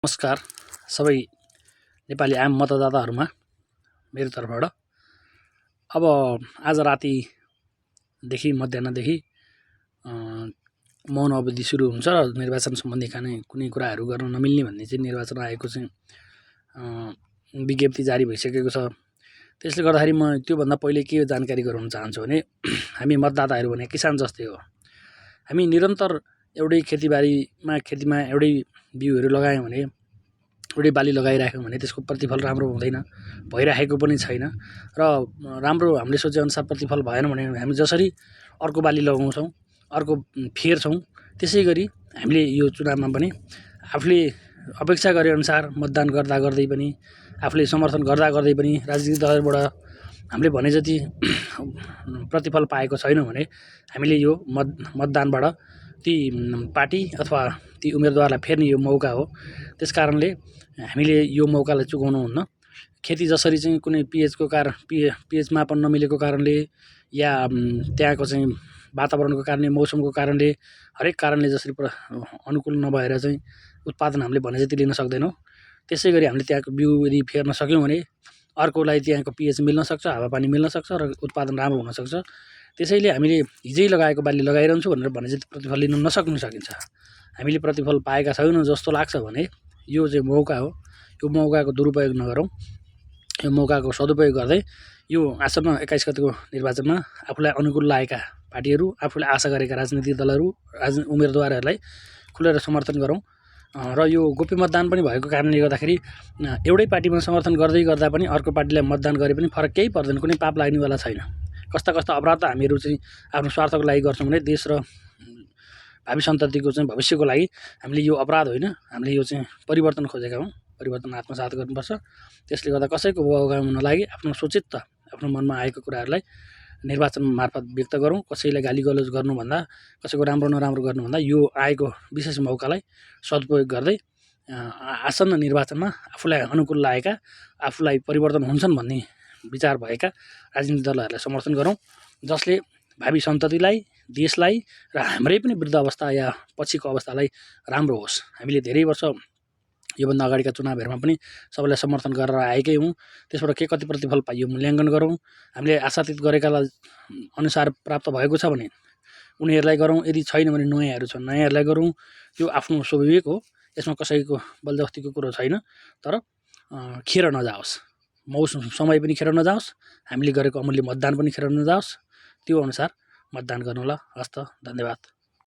नमस्कार सबै नेपाली आम मतदाताहरूमा मेरो तर्फबाट। अब आज रातिदेखि मध्याहदेखि मौन अवधि सुरु हुन्छ र निर्वाचन सम्बन्धी कुनै कुराहरू गर्न नमिल्ने भन्ने चाहिँ निर्वाचन आयोगको चाहिँ विज्ञप्ति जारी भइसकेको छ। त्यसले गर्दाखेरि म त्योभन्दा पहिले के जानकारी गराउन चाहन्छु भने हामी मतदाताहरू भने किसान जस्तै हो। हामी निरन्तर एउटै खेतीमा एउटै बिउहरू लगायौँ भने, एउटै बाली लगाइराख्यौँ भने त्यसको प्रतिफल राम्रो हुँदैन, भइराखेको पनि छैन र राम्रो हामीले सोचेअनुसार प्रतिफल भएन भने हामी जसरी अर्को बाली लगाउँछौँ, अर्को फेर्छौँ, त्यसै गरी हामीले यो चुनावमा पनि आफूले अपेक्षा गरेअनुसार मतदान गर्दै पनि, आफूले समर्थन गर्दै पनि राजनीतिक दलबाट हामीले भने जति प्रतिफल पाएको छैनौँ भने हामीले यो मतदानबाट ती पार्टी अथवा ती उम्मेदवारलाई फेर्ने यो मौका हो। त्यसकारणले हामीले यो मौकालाई चुकाउनुहुन्न। खेती जसरी चाहिँ कुनै पिएच मापन नमिलेको कारणले या त्यहाँको चाहिँ वातावरणको कारणले, मौसमको कारणले, हरेक कारणले जसरी अनुकूल नभएर चाहिँ उत्पादन हामीले भने जति लिन सक्दैनौँ, त्यसै गरी हामीले त्यहाँको बिउ यदि फेर्न सक्यौँ भने अर्कोलाई त्यहाँको पिएच मिल्न सक्छ, हावापानी मिल्न सक्छ र उत्पादन राम्रो हुनसक्छ। त्यसैले हामीले हिजै लगाएको बाली लगाइरहन्छु भनेर भने जति प्रतिफल लिन सकिन्छ। हामीले प्रतिफल पाएका छैनौँ जस्तो लाग्छ भने यो चाहिँ मौका हो। यो मौकाको दुरुपयोग नगरौँ। यो मौकाको सदुपयोग गर्दै यो आसन्न 21 गतेको निर्वाचनमा आफूलाई अनुकूल लागेका पार्टीहरू, आफूले आशा गरेका राजनीतिक दलहरू, उम्मेदवारहरूलाई खुलेर समर्थन गरौँ। र यो गोप्य मतदान पनि भएको कारणले गर्दाखेरि एउटै पार्टीमा समर्थन गर्दा पनि अर्को पार्टीलाई मतदान गरे पनि फरक केही पर्दैन, कुनै पाप लाग्नेवाला छैन। कस्ता अपराध त हामीहरू चाहिँ आफ्नो स्वार्थको लागि गर्छौँ भने देश र भावी सन्ततिको चाहिँ भविष्यको लागि हामीले यो अपराध होइन, हामीले यो चाहिँ परिवर्तन खोजेका हौँ। परिवर्तन आत्मसात गर्नुपर्छ। त्यसले गर्दा कसैको बगाउन नलागि आफ्नो सोचित आफ्नो मनमा आएको कुराहरूलाई निर्वाचन मार्फत व्यक्त गरौँ। कसैलाई गाली गलौज गर्नुभन्दा, कसैको राम्रो नराम्रो गर्नुभन्दा यो आएको विशेष मौकालाई सदुपयोग गर्दै आसन्न निर्वाचनमा आफूलाई अनुकूल लागेका, आफूलाई परिवर्तन हुन्छन् भन्ने विचार भएका राजनीतिक दलहरूलाई समर्थन गरौँ, जसले भावी सन्ततिलाई, देशलाई र हाम्रै पनि वृद्ध अवस्था या पछिको अवस्थालाई राम्रो होस्। हामीले धेरै वर्ष योभन्दा अगाडिका चुनावहरूमा पनि सबैलाई समर्थन गरेर आएकै हौँ। त्यसबाट के कति प्रतिफल पाइयो मूल्याङ्कन गरौँ। हामीले आशातीत गरेका अनुसार प्राप्त भएको छ भने उनीहरूलाई गरौँ, यदि छैन भने नयाँहरू छन् नयाँहरूलाई गरौँ। यो आफ्नो स्वाभाविक हो, यसमा कसैको बलजफ्तीको कुरो छैन। तर खेर नजाओस्, समय पनि खेर नजाओस्, हामीले गरेको अमूल्य मतदान पनि खेर नजाओस्। त्यो अनुसार मतदान गर्नुहोला। हस्त, धन्यवाद।